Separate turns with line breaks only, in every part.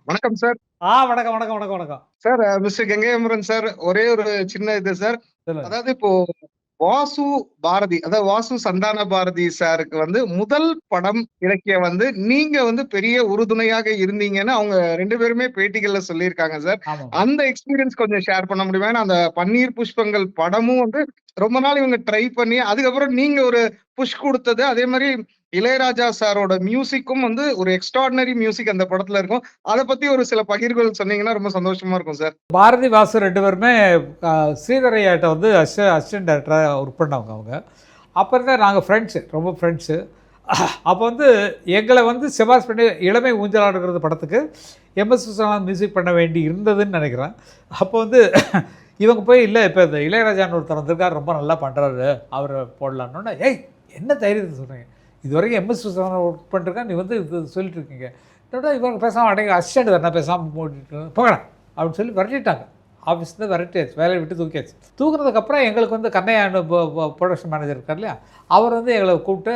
வணக்கம் சார்.
வணக்கம், வணக்கம், வணக்கம், வணக்கம்.
Sir mister Gangai Amaran sir. ஒரே ஒரு சின்ன இது சார்.
சொல்லுங்க.
அதாவது இப்போ வாசு பாரதி, அதாவது வாசு சந்தான பாரதி சாருக்கு முதல் படம் இலக்கிய நீங்க பெரிய உறுதுணையாக இருந்தீங்கன்னு அவங்க 2 பேருமே பேட்டிகள்ல சொல்லியிருக்காங்க சார்.
ஆமாமா.
அந்த எக்ஸ்பீரியன்ஸ் கொஞ்சம் ஷேர் பண்ண முடியுமா? ஏன்னா அந்த பன்னீர் புஷ்பங்கள் படமும் ரொம்ப நாள் இவங்க ட்ரை பண்ணி, அதுக்கப்புறம் நீங்க ஒரு புஷ் குடுத்தது. அதே மாரி இளையராஜா சாரோட மியூசிக்கும் ஒரு எக்ஸ்ட்ரார்டினரி மியூசிக் அந்த படத்துல இருக்கும். அத பத்தி ஒரு சில பகிர்வுகள் சொன்னீங்கன்னா ரொம்ப சந்தோஷமா இருக்கும் சார்.
பாரதி, வாசு 2 பேருமே ஸ்ரீதர் ஐயாட்ட அசிஸ்டன்ட் டைரக்டரா ஒர்க் பண்ணவங்க அவங்க. அப்ப இருந்தே நாங்க ஃப்ரெண்ட்ஸு, ரொம்ப ஃப்ரெண்ட்ஸு. அப்போ எங்கள சிபாரிசு பண்ணி இளமை ஊஞ்சலாடுகிறது படத்துக்கு எம்.எஸ். விஸ்வநாதன் மியூசிக் பண்ண வேண்டி இருந்ததுன்னு நெனைக்கிறேன். அப்போ இவங்க போய் இல்ல இப்ப இந்த இளையராஜான்னு ஒருத்தர் வந்திருக்காரு, ரொம்ப நல்லா பண்றாரு, அவர போடலான்னோன்னே, "ஏய் என்ன தைரியத்த சொல்றீங்க? இதுவரைக்கும் எம்.எஸ். விஸ்வநாதன் ஒர்க் பண்ணிருக்கான், நீ இது சொல்லிட்டு இருக்கீங்க." என்னடா இவங்க பேசாம அடங்கி அசிஸ்டன்ட் தானே பேசாம போட்டுட்டு போங்கடா அப்படின்னு சொல்லி விரட்டிட்டாங்க. ஆஃபீஸ்லேருந்து விரட்டியாச்சு, வேலையை விட்டு தூக்கியாச்சு. தூக்குனதுக்கப்புறம் எங்களுக்கு கண்ணையான்னு ப்ரொடக்ஷன் மேனேஜர் இருக்கார் இல்லையா, அவர் எங்களை கூப்பிட்டு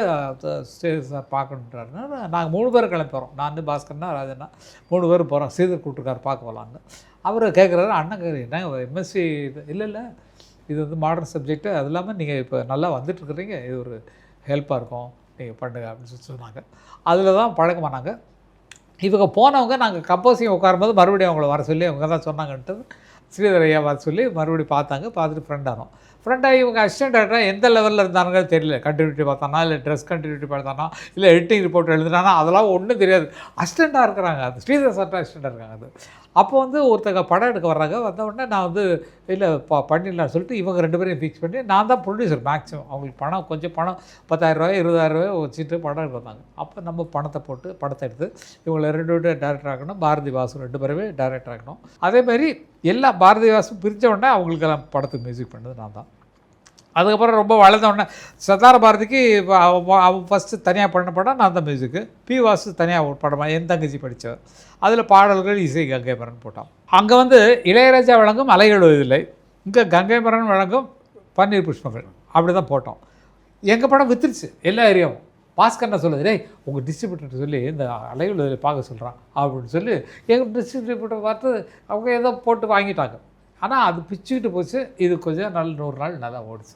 ஸ்டேஜ் சார் பார்க்கணுன்றாருன்னா நாங்கள் 3 பேரும் கிளம்பி போகிறோம். நான், பாஸ்கர்னா, ராஜண்ணா 3 பேரும் போகிறோம். ஸ்ரீதர் கூப்பிட்டுருக்காரு பார்க்க போகலான்னு. அவர் கேட்குறாரு, அண்ணன் கேட்குறீங்க என்ன எம்எஸ்சி இது இல்லை இல்லை, இது மாடர்ன் சப்ஜெக்ட்டு, அது இல்லாமல் நீங்கள் இப்போ நல்லா வந்துட்டுருக்குறீங்க, இது ஒரு ஹெல்ப்பாக இருக்கும், நீங்கள் பண்ணுங்க அப்படின்னு சொல்லி சொன்னாங்க. அதில் தான் பழக்கமானாங்க. இவங்க போனவங்க நாங்கள் கம்போசிங் உட்காரும்போது மறுபடியும் அவங்கள வர சொல்லி அவங்க தான் சொன்னாங்கன்ட்டு ஸ்ரீதர் ஐயா வர சொல்லி மறுபடியும் பார்த்தாங்க. பார்த்துட்டு ஃப்ரெண்ட் ஆனோம். ஃப்ரெண்டாகி இவங்க அசிஸ்டன்ட் டைரக்டராக எந்த லெவலில் இருந்தானுங்க தெரியல. கண்டினியூட்டி பார்த்தானா, இல்லை ட்ரெஸ் கண்டினியூட்டி பார்த்தானா, இல்லை எடிட்டிங் ரிப்போர்ட் எழுதுனானா, அதெல்லாம் ஒன்றும் தெரியாது. அசிஸ்டண்ட்டாக இருக்கிறாங்க. அது ஸ்ரீதர் சார்ட்ட அசிஸ்டண்ட்டாக இருக்காங்க. அது அப்போ ஒருத்தங்க படம் எடுக்க வர்றாங்க. வந்த உடனே நான் இல்லை பண்ணிடலான்னு சொல்லிட்டு இவங்க 2 பேரையும் ஃபிக்ஸ் பண்ணி நான் தான் ப்ரொடியூசர் மேக்ஸிமம். அவங்களுக்கு பணம் கொஞ்சம் பணம் 10,000 20,000 வச்சுட்டு படம் எடுக்க வந்தாங்க. அப்போ நம்ம பணத்தை போட்டு படத்தை எடுத்து இவங்களை 2 பேரும் டைரக்டர் ஆக்கணும். பாரதி, வாசு 2 பேருமே டைரக்டர் ஆக்கணும். அதேமாதிரி எல்லா பாரதி, வாசு பிரித்த உடனே அவங்களுக்கெல்லாம் படத்துக்கு மியூசிக் பண்ணது நான் தான். அதுக்கப்புறம் ரொம்ப வளர்ந்த உடனே சதார பாரதிக்கு அவன் ஃபஸ்ட்டு தனியாக பண்ண படம் நான் தான் மியூசிக்கு. பி. வாசு தனியாக ஒரு படமாக என் தங்கச்சி படித்தவர். அதில் பாடல்கள் இசை கங்கைமரன் போட்டான். அங்கே இளையராஜா வழங்கும் அலைகள் இல்லை, இங்கே கங்கைமரன் வழங்கும் பன்னீர் புஷ்பங்கள், அப்படி தான் போட்டோம். எங்கள் படம் வித்துருச்சு எல்லா ஏரியாவும். பாஸ்கர்னா சொல்லுது, டேய் உங்கள் டிஸ்ட்ரிபியூட்டர் சொல்லி இந்த அலைகள் இதில் பார்க்க சொல்கிறான் அப்படின்னு சொல்லி எங்கள் டிஸ்ட்ரிபியூட்டர் பார்த்து அவங்க ஏதோ போட்டு வாங்கிட்டாங்க. ஆனால் அது பிச்சுக்கிட்டு போச்சு. இது கொஞ்சம் 100 நாள் நல்லா ஓடிச்சு.